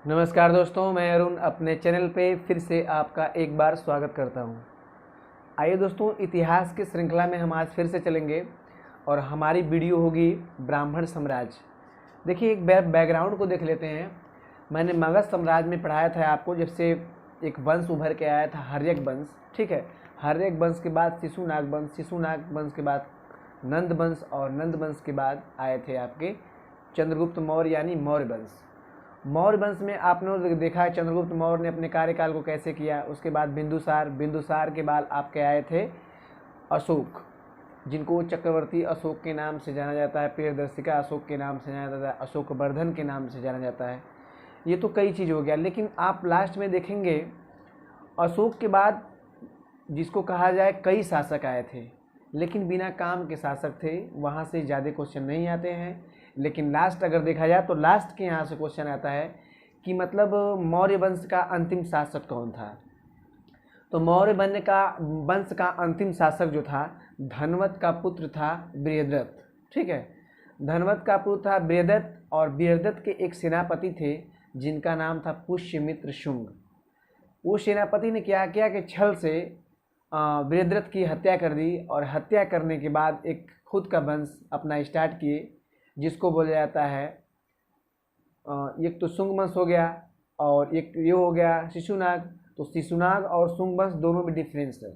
नमस्कार दोस्तों, मैं अरुण अपने चैनल पे फिर से आपका एक बार स्वागत करता हूँ। आइए दोस्तों, इतिहास की श्रृंखला में हम आज फिर से चलेंगे और हमारी वीडियो होगी ब्राह्मण साम्राज्य। देखिए, एक बैकग्राउंड को देख लेते हैं। मैंने मगध साम्राज्य में पढ़ाया था आपको, जब से एक वंश उभर के आया था हर्यक वंश। ठीक है, हर्यक वंश के बाद शिशुनाग वंश, शिशुनाग वंश के बाद नंद वंश और नंद वंश के बाद आए थे आपके चंद्रगुप्त मौर्य यानी मौर्य वंश। मौर्य वंश में आपने देखा है चंद्रगुप्त मौर्य ने अपने कार्यकाल को कैसे किया। उसके बाद बिंदुसार, बिंदुसार के बाद आपके आए थे अशोक, जिनको चक्रवर्ती अशोक के नाम से जाना जाता है, प्रियदर्शिका अशोक के नाम से जाना जाता है, अशोक वर्धन के नाम से जाना जाता है। ये तो कई चीज़ हो गया, लेकिन आप लास्ट में देखेंगे अशोक के बाद जिसको कहा जाए कई शासक आए थे, लेकिन बिना काम के शासक थे। वहाँ से ज़्यादा क्वेश्चन नहीं आते हैं, लेकिन लास्ट अगर देखा जाए तो लास्ट के यहाँ से क्वेश्चन आता है कि मतलब मौर्य वंश का अंतिम शासक कौन था। तो मौर्य वंश का अंतिम शासक जो था, धनवत का पुत्र था बृहद्रथ। ठीक है, धनवत का पुत्र था बृहद्रथ, और बृहद्रथ के एक सेनापति थे जिनका नाम था पुष्यमित्र शुंग। वो सेनापति ने क्या किया कि छल से बृहद्रथ की हत्या कर दी, और हत्या करने के बाद एक खुद का वंश अपना स्टार्ट किए, जिसको बोला जाता है एक तो शुंग वंश हो गया और एक ये हो गया शिशुनाग। तो शिशुनाग और शुंग वंश दोनों में डिफरेंस है।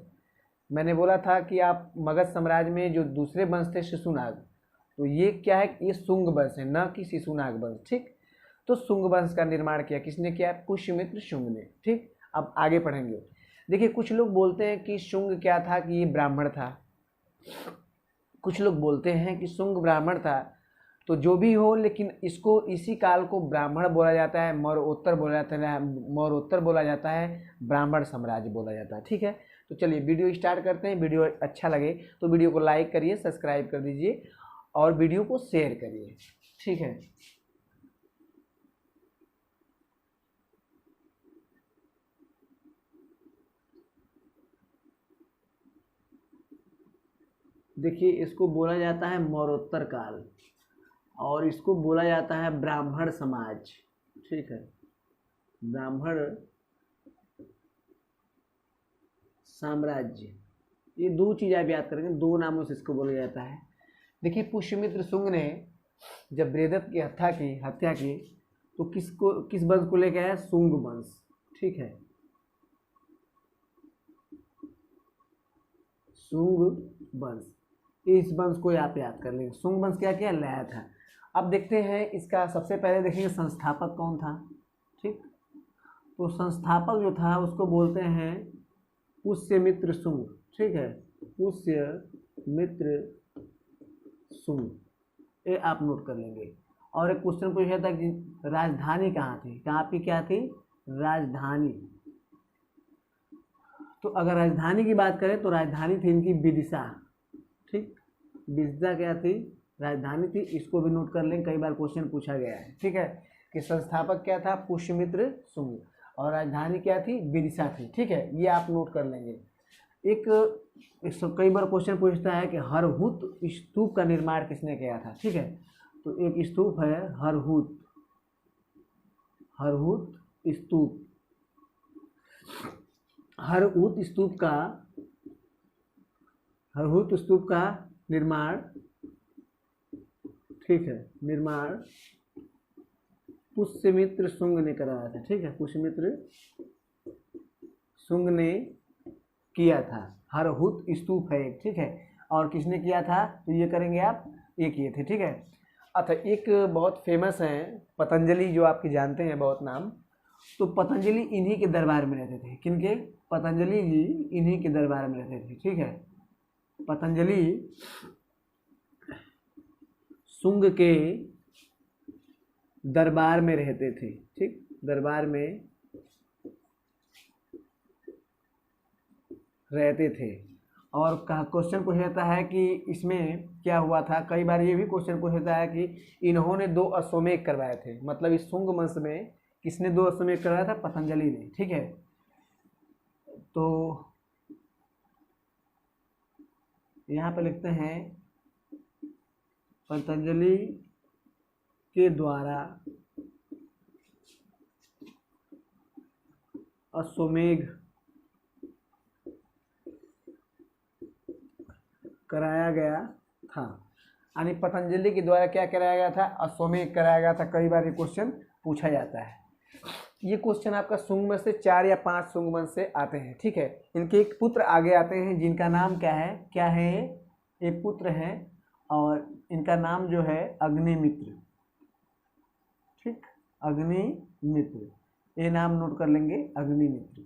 मैंने बोला था कि आप मगध साम्राज्य में जो दूसरे वंश थे शिशुनाग, तो ये क्या है, ये शुंग वंश है, न कि शिशुनाग वंश। ठीक, तो शुंग वंश का निर्माण किया किसने किया? पुष्यमित्र शुंग ने। ठीक, अब आगे पढ़ेंगे। देखिए, कुछ लोग बोलते हैं कि शुंग क्या था, कि ये ब्राह्मण था। कुछ लोग बोलते हैं कि शुंग ब्राह्मण था। तो जो भी हो, लेकिन इसको इसी काल को ब्राह्मण बोला जाता है, मौर्योत्तर बोला जाता है, मौर्योत्तर बोला जाता है, ब्राह्मण साम्राज्य बोला जाता है। ठीक है, तो चलिए वीडियो स्टार्ट करते हैं। वीडियो अच्छा लगे तो वीडियो को लाइक करिए, सब्सक्राइब कर दीजिए और वीडियो को शेयर करिए। ठीक है, देखिए, इसको बोला जाता है मौर्योत्तर काल और इसको बोला जाता है ब्राह्मण समाज। ठीक है, ब्राह्मण साम्राज्य, ये दो चीज़ आप याद करेंगे, दो नामों से इसको बोला जाता है। देखिए, पुष्यमित्र शुंग ने जब बृहद्रथ की हत्या की तो किस वंश को लेकर आया? शुंग वंश। ठीक है, शुंग वंश, इस वंश को आप याद कर लेंगे। शुंग वंश क्या क्या लाया था। अब देखते हैं इसका, सबसे पहले देखेंगे संस्थापक कौन था। ठीक, तो संस्थापक जो था उसको बोलते हैं पुष्यमित्र शुंग। ठीक है, पुष्यमित्र शुंग, ये आप नोट कर लेंगे। और एक क्वेश्चन पूछा था कि राजधानी कहाँ थी, कहाँ की क्या थी राजधानी। तो अगर राजधानी की बात करें तो राजधानी थी इनकी विदिशा। ठीक, विदिशा क्या थी? राजधानी थी। इसको भी नोट कर लें, कई बार क्वेश्चन पूछा गया है। ठीक है, कि संस्थापक क्या था? पुष्यमित्र शुंग, और राजधानी क्या थी? विदिशा थी। ठीक है, ये आप नोट कर लेंगे। एक कई बार क्वेश्चन पूछता है कि हरहुत स्तूप का निर्माण किसने किया था। ठीक है, तो एक स्तूप है हरहुत स्तूप। हरहुत स्तूप का निर्माण, ठीक है, निर्माण पुष्यमित्र शुंग ने कराया था। ठीक है, पुष्यमित्र शुंग ने किया था। हरहुत स्तूप है एक। ठीक है, और किसने किया था? तो ये करेंगे आप, ये किए थे। ठीक है, अच्छा, एक बहुत फेमस है पतंजलि, जो आपके जानते हैं बहुत नाम। तो पतंजलि इन्हीं के दरबार में रहते थे। किनके? पतंजलि जी इन्हीं के दरबार में रहते थे। ठीक है, पतंजलि शुंग के दरबार में रहते थे। ठीक, दरबार में रहते थे। और क्वेश्चन पूछा जाता है कि इसमें क्या हुआ था। कई बार ये भी क्वेश्चन पूछा जाता है कि इन्होंने 2 अश्वमेध करवाए थे। मतलब इस शुंग वंश में किसने 2 अश्वमेध करवाया था? पतंजलि ने। ठीक है, तो यहाँ पे लिखते हैं पतंजलि के द्वारा अश्वमेध कराया गया था। यानी पतंजलि के द्वारा क्या कराया गया था? अश्वमेध कराया गया था। कई बार ये क्वेश्चन पूछा जाता है। ये क्वेश्चन आपका शुंग वंश से 4 या 5 शुंग वंश से आते हैं, ठीक है। इनके एक पुत्र आगे आते हैं जिनका नाम क्या है? क्या है? एक पुत्र है और इनका नाम जो है अग्निमित्र, ठीक, अग्निमित्र, ये नाम नोट कर लेंगे, अग्निमित्र।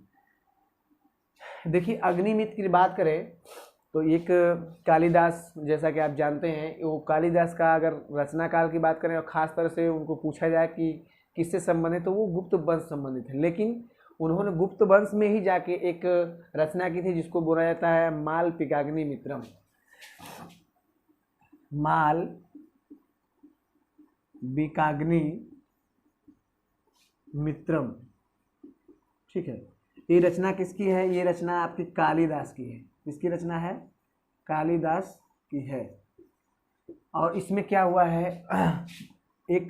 देखिए अग्निमित्र की बात करें तो एक कालिदास, जैसा कि आप जानते हैं, वो कालिदास का अगर रचना काल की बात करें और ख़ास तरह से उनको पूछा जाए कि किससे संबंधित, तो वो गुप्त वंश संबंधित है। लेकिन उन्होंने गुप्त वंश में ही जाके एक रचना की थी जिसको बोला जाता है मालविकाग्निमित्रम। मालविकाग्निमित्रम, ठीक है। ये रचना किसकी है? ये रचना आपकी कालिदास की है। किसकी रचना है? कालिदास की है। और इसमें क्या हुआ है, एक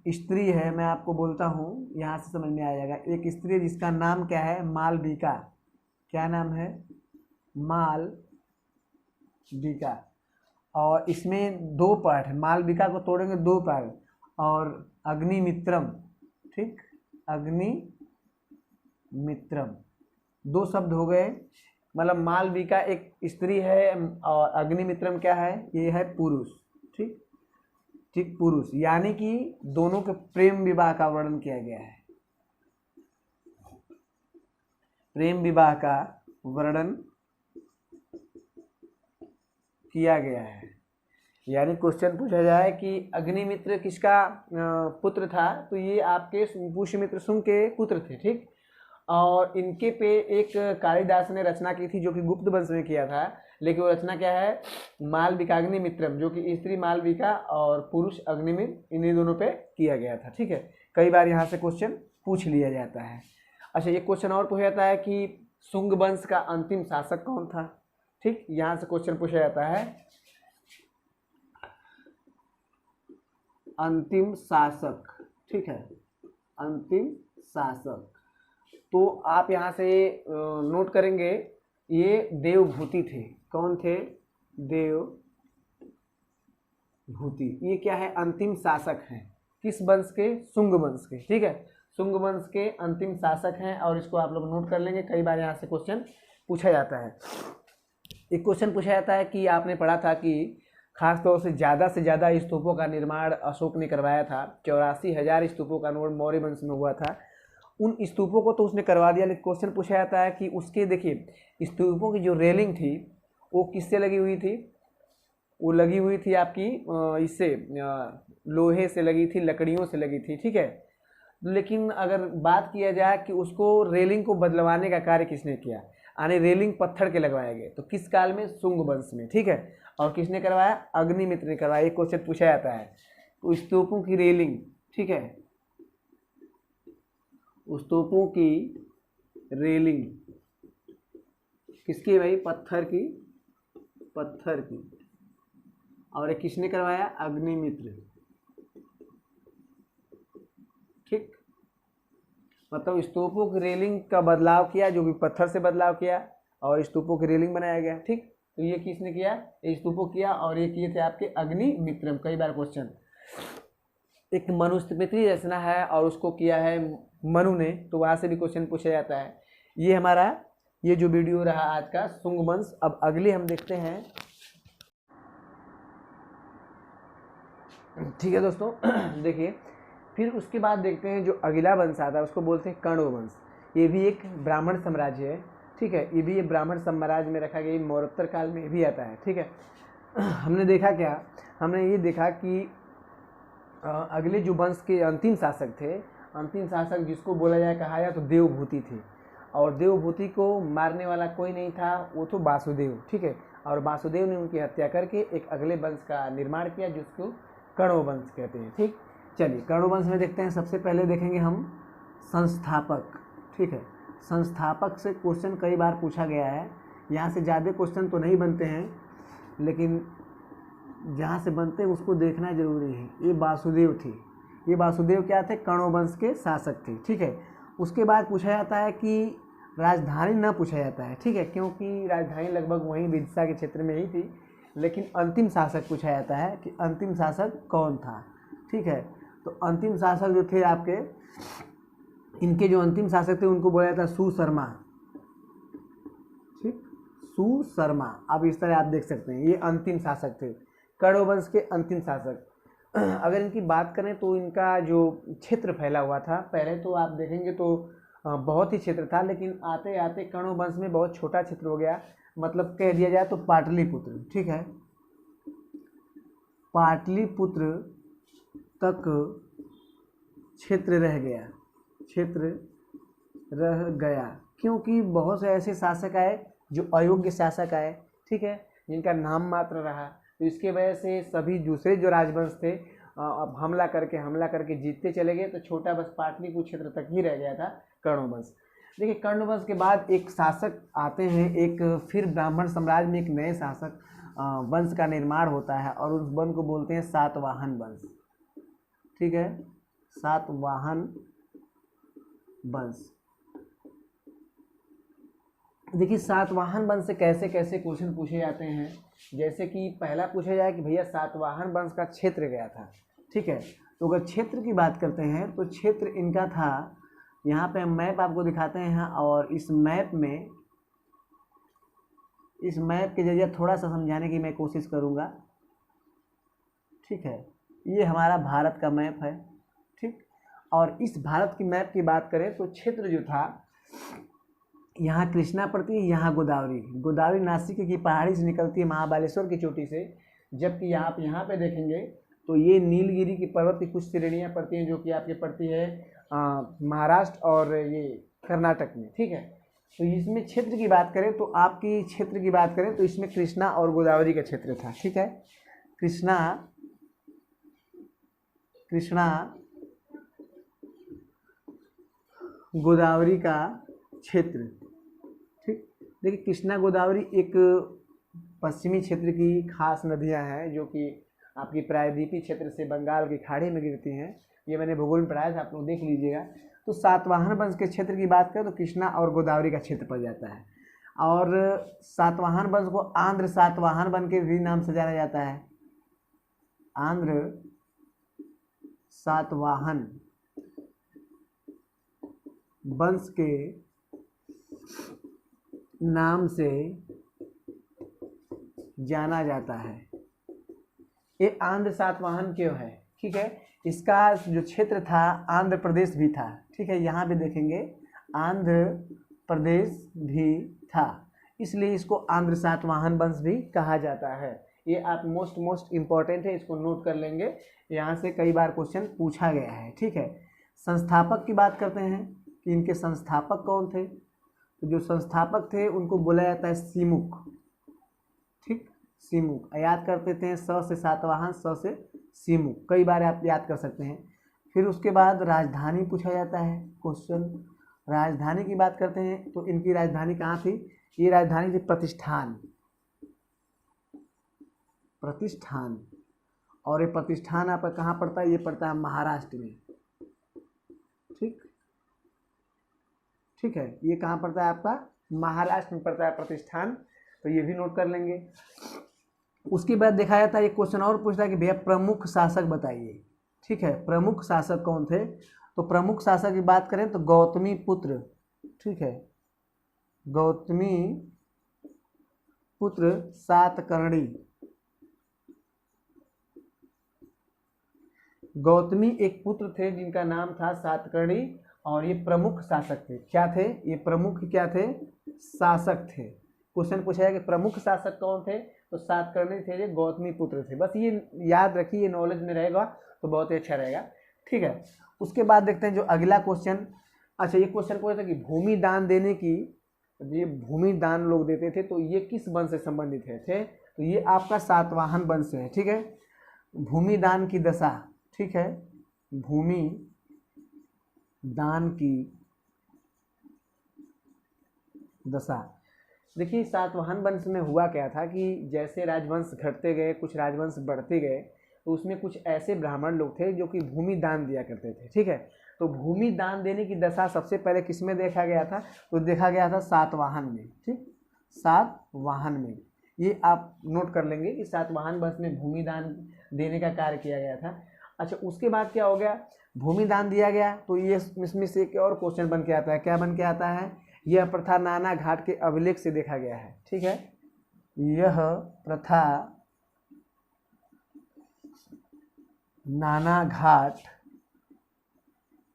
स्त्री है, मैं आपको बोलता हूँ, यहाँ से समझ में आ जाएगा। एक स्त्री जिसका नाम क्या है? मालविका। क्या नाम है? मालविका। और इसमें 2 पार्ट है, मालविका को तोड़ेंगे 2 पार्ट, और अग्निमित्रम, ठीक, अग्निमित्रम 2 शब्द हो गए। मतलब मालविका एक स्त्री है और अग्निमित्रम क्या है? ये है पुरुष, ठीक, ठीक, पुरुष। यानी कि दोनों के प्रेम विवाह का वर्णन किया गया है। प्रेम विवाह का वर्णन किया गया है। यानी क्वेश्चन पूछा जाए कि अग्निमित्र किसका पुत्र था, तो ये आपके पुष्यमित्र शुंग के पुत्र थे, ठीक। और इनके पे एक कालिदास ने रचना की थी जो कि गुप्त वंश में किया था। लेकिन वो रचना क्या है? मालविकाग्निमित्रम, जो कि स्त्री मालविका और पुरुष अग्निमित्र, इन्हीं दोनों पे किया गया था, ठीक है। कई बार यहाँ से क्वेश्चन पूछ लिया जाता है। अच्छा, ये क्वेश्चन और पूछा जाता है कि शुंग वंश का अंतिम शासक कौन था, ठीक, यहाँ से क्वेश्चन पूछा जाता है। अंतिम शासक, ठीक है, अंतिम शासक। तो आप यहाँ से नोट करेंगे, ये देवभूति थे। कौन थे? देवभूति। ये क्या है? अंतिम शासक हैं। किस वंश के? शुंग वंश के, ठीक है। शुंग वंश के अंतिम शासक हैं और इसको आप लोग नोट कर लेंगे। कई बार यहाँ से क्वेश्चन पूछा जाता है। एक क्वेश्चन पूछा जाता है कि आपने पढ़ा था कि खास तौर से ज़्यादा स्तूपों का निर्माण अशोक ने करवाया था। 84,000 स्तूपों का निर्माण मौर्य वंश में हुआ था। उन स्तूपों को तो उसने करवा दिया, लेकिन क्वेश्चन पूछा जाता है कि उसके, देखिए, स्तूपों की जो रेलिंग थी वो किससे लगी हुई थी? वो लगी हुई थी आपकी इससे, लोहे से लगी थी, लकड़ियों से लगी थी, ठीक है। लेकिन अगर बात किया जाए कि उसको रेलिंग को बदलवाने का कार्य किसने किया, यानी रेलिंग पत्थर के लगवाए गए, तो किस काल में? शुंग वंश में, ठीक है। और किसने करवाया? अग्निमित्र ने करवाया। एक क्वेश्चन पूछा जाता है। तो स्तूपों की रेलिंग, ठीक है, स्तूपों की रेलिंग किसकी भाई? पत्थर की, पत्थर की। और ये किसने करवाया? अग्निमित्र, ठीक। मतलब स्तूपों की रेलिंग का बदलाव किया, जो भी पत्थर से बदलाव किया, और स्तूपों की रेलिंग बनाया गया, ठीक। तो ये किसने किया? ये स्तूपों किया, और ये किए थे आपके अग्निमित्रम। कई बार क्वेश्चन, एक मनुस्मृति रचना है और उसको किया है मनु ने, तो वहाँ से भी क्वेश्चन पूछा जाता है। ये हमारा ये जो वीडियो रहा आज का शुंग वंश। अब अगले हम देखते हैं, ठीक है दोस्तों। देखिए, फिर उसके बाद देखते हैं जो अगला वंश आता है उसको बोलते हैं कण्व वंश। ये भी एक ब्राह्मण साम्राज्य है, ठीक है। ये भी ये ब्राह्मण साम्राज्य में रखा गया, मौर्योत्तर काल में भी आता है, ठीक है। हमने देखा क्या? हमने ये देखा कि अगले जो वंश के अंतिम शासक थे, अंतिम शासक जिसको बोला जाए, कहा जाए तो देवभूति थे। और देवभूति को मारने वाला कोई नहीं था, वो तो वासुदेव, ठीक है। और वासुदेव ने उनकी हत्या करके एक अगले वंश का निर्माण किया जिसको कण्व वंश कहते हैं, ठीक। चलिए कण्व वंश में देखते हैं। सबसे पहले देखेंगे हम संस्थापक, ठीक है। संस्थापक से क्वेश्चन कई बार पूछा गया है। यहाँ से ज़्यादा क्वेश्चन तो नहीं बनते हैं, लेकिन जहाँ से बनते हैं उसको देखना जरूरी है। ये वासुदेव थी। ये वासुदेव क्या थे? कण्व वंश के शासक थे, ठीक है। उसके बाद पूछा जाता है कि राजधानी न पूछा जाता है, ठीक है, क्योंकि राजधानी लगभग वहीं विदिशा के क्षेत्र में ही थी, लेकिन अंतिम शासक पूछा जाता है कि अंतिम शासक कौन था, ठीक है। तो अंतिम शासक जो थे आपके, इनके जो अंतिम शासक थे उनको बोला जाता है सुशर्मा, ठीक, सुशर्मा। अब इस तरह आप देख सकते हैं ये अंतिम शासक थे, कण्व वंश के अंतिम शासक। अगर इनकी बात करें तो इनका जो क्षेत्र फैला हुआ था, पहले तो आप देखेंगे तो बहुत ही क्षेत्र था, लेकिन आते आते कण्व वंश में बहुत छोटा क्षेत्र हो गया, मतलब कह दिया जाए तो पाटलिपुत्र, ठीक है, पाटलिपुत्र तक क्षेत्र रह गया, क्षेत्र रह गया, क्योंकि बहुत से ऐसे शासक आए जो अयोग्य शासक आए, ठीक है, जिनका नाम मात्र रहा। तो इसके वजह से सभी दूसरे जो राजवंश थे अब हमला करके जीतते चले गए, तो छोटा बस पाटलिपुत्र क्षेत्र तक ही रह गया था कण्व वंश। देखिए कण्व वंश के बाद एक शासक आते हैं, एक फिर ब्राह्मण साम्राज्य में एक नए शासक वंश का निर्माण होता है, और उस वंश को बोलते हैं सातवाहन वंश, ठीक है, सातवाहन वंश। देखिए सातवाहन वंश से कैसे कैसे क्वेश्चन पूछे जाते हैं, जैसे कि पहला पूछा जाए कि भैया सातवाहन वंश का क्षेत्र गया था, ठीक है। तो अगर क्षेत्र की बात करते हैं तो क्षेत्र इनका था, यहाँ पे मैप आपको दिखाते हैं, और इस मैप के जरिए थोड़ा सा समझाने की मैं कोशिश करूँगा, ठीक है। ये हमारा भारत का मैप है, ठीक, और इस भारत की मैप की बात करें तो क्षेत्र जो था, यहाँ कृष्णा पड़ती है, यहाँ गोदावरी नासिक की पहाड़ी से निकलती है महाबलेश्वर की चोटी से, जबकि आप यहाँ पे देखेंगे तो ये नीलगिरी की पर्वत की कुछ श्रेणियाँ पड़ती हैं जो कि आपके पड़ती है महाराष्ट्र और ये कर्नाटक में, ठीक है। तो इसमें क्षेत्र की बात करें तो आपकी क्षेत्र की बात करें तो इसमें कृष्णा और गोदावरी का क्षेत्र था, ठीक है, कृष्णा गोदावरी का क्षेत्र, ठीक। देखिए कृष्णा गोदावरी एक पश्चिमी क्षेत्र की खास नदियां हैं जो कि आपकी प्रायद्वीपीय क्षेत्र से बंगाल की खाड़ी में गिरती हैं, ये मैंने भूगोल में पढ़ाया था, आप लोग देख लीजिएगा। तो सातवाहन वंश के क्षेत्र की बात करें तो कृष्णा और गोदावरी का क्षेत्र पड़ जाता है, और सातवाहन वंश को आंध्र सातवाहन वंश के भी नाम से जाना जाता है, आंध्र सातवाहन वंश के नाम से जाना जाता है। ये आंध्र सातवाहन क्यों है, ठीक है, इसका जो क्षेत्र था आंध्र प्रदेश भी था, ठीक है, यहाँ भी देखेंगे आंध्र प्रदेश भी था, इसलिए इसको आंध्र सातवाहन वंश भी कहा जाता है। ये आप मोस्ट इम्पॉर्टेंट है, इसको नोट कर लेंगे, यहाँ से कई बार क्वेश्चन पूछा गया है, ठीक है। संस्थापक की बात करते हैं कि इनके संस्थापक कौन थे, तो जो संस्थापक थे उनको बोला जाता है सीमुख, ठीक, सीमुख याद करते थे, स से सातवाहन, स से सीमुख, कई बार आप याद कर सकते हैं। फिर उसके बाद राजधानी पूछा जाता है क्वेश्चन, राजधानी की बात करते हैं तो इनकी राजधानी कहाँ थी, ये राजधानी थी प्रतिष्ठान, और ये प्रतिष्ठान आपका कहाँ पड़ता है, ये पड़ता है महाराष्ट्र में, ठीक है, ये कहाँ पड़ता है आपका महाराष्ट्र में पड़ता है प्रतिष्ठान, तो ये भी नोट कर लेंगे। उसके बाद देखा जाता है, एक क्वेश्चन और पूछता है कि भैया प्रमुख शासक बताइए, ठीक है, प्रमुख शासक कौन थे, तो प्रमुख शासक की बात करें तो गौतमी पुत्र, ठीक है, गौतमी पुत्र सातकर्णी, गौतमी एक पुत्र थे जिनका नाम था सातकर्णी, और ये प्रमुख शासक थे, क्या थे, ये प्रमुख क्या थे, शासक थे। क्वेश्चन पूछा है कि प्रमुख शासक कौन थे, तो सातकर्णी थे, ये गौतमी पुत्र थे, बस ये याद रखिए, ये नॉलेज में रहेगा तो बहुत ही अच्छा रहेगा, ठीक है। उसके बाद देखते हैं जो अगला क्वेश्चन, अच्छा ये क्वेश्चन पूछा था कि भूमि दान देने की, ये भूमि दान लोग देते थे तो ये किस वंश से संबंधित थे, तो ये आपका सातवाहन वंश है, ठीक है, भूमि दान की दशा, ठीक है, भूमि दान की दशा। देखिए सातवाहन वंश में हुआ क्या था कि जैसे राजवंश घटते गए, कुछ राजवंश बढ़ते गए, तो उसमें कुछ ऐसे ब्राह्मण लोग थे जो कि भूमि दान दिया करते थे, ठीक है। तो भूमि दान देने की दशा सबसे पहले किस में देखा गया था? तो देखा गया था सातवाहन में। ठीक, सातवाहन में, ये आप नोट कर लेंगे कि सातवाहन वंश में भूमि दान देने का कार्य किया गया था। अच्छा, उसके बाद क्या हो गया? भूमि दान दिया गया तो ये इसमें से एक और क्वेश्चन बन के आता है। क्या बन के आता है? यह प्रथा नाना घाट के अभिलेख से देखा गया है। ठीक है, यह प्रथा नाना घाट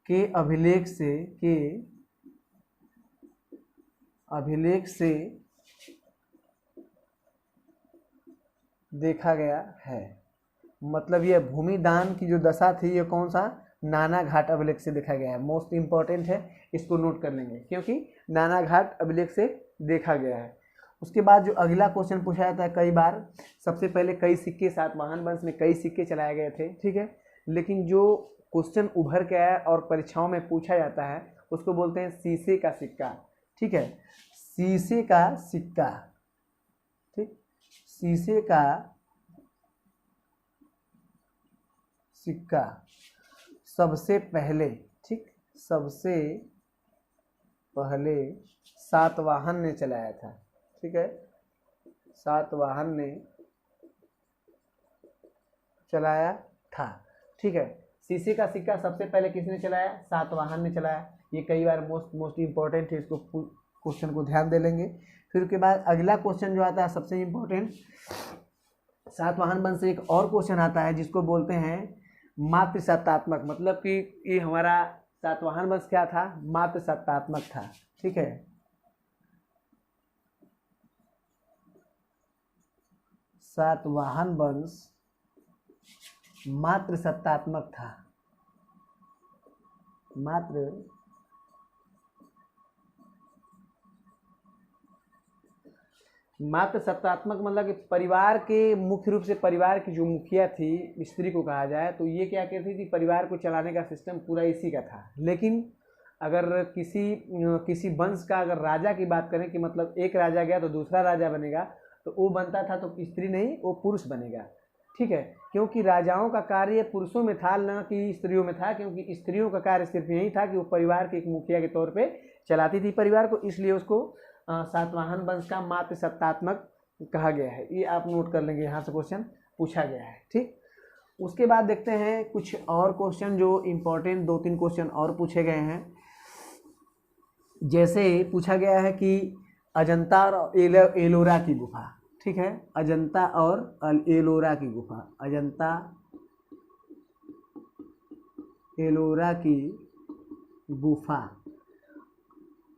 के अभिलेख से देखा गया है। मतलब यह भूमि दान की जो दशा थी ये कौन सा? नाना घाट अभिलेख से देखा गया है। मोस्ट इंपॉर्टेंट है, इसको नोट कर लेंगे क्योंकि नाना घाट अभिलेख से देखा गया है। उसके बाद जो अगला क्वेश्चन पूछा जाता है कई बार, सबसे पहले कई सिक्के, सातवाहन वंश में कई सिक्के चलाए गए थे। ठीक है, लेकिन जो क्वेश्चन उभर के आया और परीक्षाओं में पूछा जाता है उसको बोलते हैं शीशे का सिक्का। ठीक है, शीशे का सिक्का। ठीक, शीशे का सिक्का सबसे पहले, ठीक, सबसे पहले सातवाहन ने चलाया था। ठीक है, सातवाहन ने चलाया था। ठीक है, शीशे का सिक्का सबसे पहले किसने चलाया? सातवाहन ने चलाया। ये कई बार मोस्ट इंपॉर्टेंट है, इसको क्वेश्चन को ध्यान दे लेंगे। फिर उसके बाद अगला क्वेश्चन जो आता है सबसे इंपॉर्टेंट, सातवाहन वंश से एक और क्वेश्चन आता है जिसको बोलते हैं मातृसत्तात्मक। मतलब कि ये हमारा सातवाहन वंश क्या था? मातृसत्तात्मक था। ठीक है, सातवाहन वंश मातृसत्तात्मक था। मातृसत्तात्मक मतलब कि परिवार के, मुख्य रूप से परिवार की जो मुखिया थी, स्त्री को कहा जाए, तो ये क्या कहती थी? परिवार को चलाने का सिस्टम पूरा इसी का था। लेकिन अगर किसी वंश का अगर राजा की बात करें कि मतलब एक राजा गया तो दूसरा राजा बनेगा, तो वो बनता था तो स्त्री नहीं, वो पुरुष बनेगा। ठीक है, क्योंकि राजाओं का कार्य पुरुषों में था न कि स्त्रियों में था, क्योंकि स्त्रियों का कार्य सिर्फ यही था कि वो परिवार के एक मुखिया के तौर पे चलाती थी परिवार को, इसलिए उसको सातवाहन वंश का मातृसत्तात्मक कहा गया है। ये आप नोट कर लेंगे, यहाँ से क्वेश्चन पूछा गया है। ठीक, उसके बाद देखते हैं कुछ और क्वेश्चन जो इम्पोर्टेंट, 2-3 क्वेश्चन और पूछे गए हैं। जैसे पूछा गया है कि अजंता और एलोरा की गुफा। ठीक है, अजंता और एलोरा की गुफा, अजंता एलोरा की गुफा।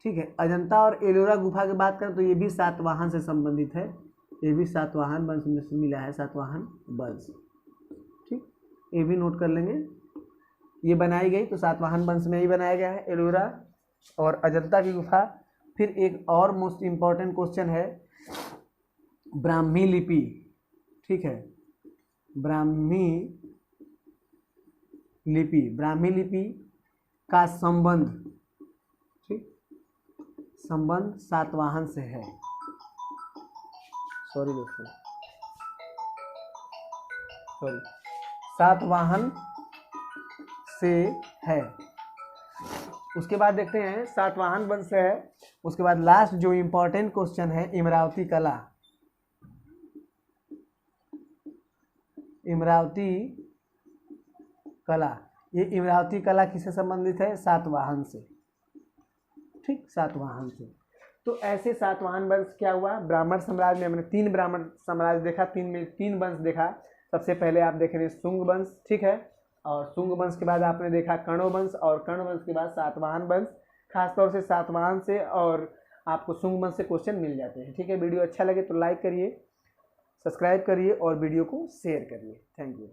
ठीक है, अजंता और एलोरा गुफा की बात करें तो ये भी सातवाहन से संबंधित है। ये भी सातवाहन वंश में से मिला है, सातवाहन वंश। ठीक, ये भी नोट कर लेंगे। ये बनाई गई तो सातवाहन वंश में ही बनाया गया है, एलोरा और अजंता की गुफा। फिर एक और मोस्ट इम्पॉर्टेंट क्वेश्चन है ब्राह्मी लिपि। ठीक है, ब्राह्मी लिपि का संबंध, ठीक, संबंध सातवाहन से है। सॉरी दोस्तों, सातवाहन से है। उसके बाद देखते हैं सातवाहन वंश से है। उसके बाद लास्ट जो इम्पोर्टेंट क्वेश्चन है इमरावती कला। इमरावती कला, ये इमरावती कला किससे संबंधित है? सातवाहन से। ठीक, सातवाहन से। तो ऐसे सातवाहन वंश क्या हुआ? ब्राह्मण साम्राज्य में हमने 3 ब्राह्मण साम्राज्य देखा, 3 वंश देखा। सबसे पहले आप देख रहे हैं शुंग वंश। ठीक है, और शुंग वंश के बाद आपने देखा कण्व वंश, और कण्व वंश के बाद सातवाहन वंश। खासतौर से सातवाहन से और आपको शुंग वंश से क्वेश्चन मिल जाते हैं। ठीक है, वीडियो अच्छा लगे तो लाइक करिए, सब्सक्राइब करिए और वीडियो को शेयर करिए। Thank you.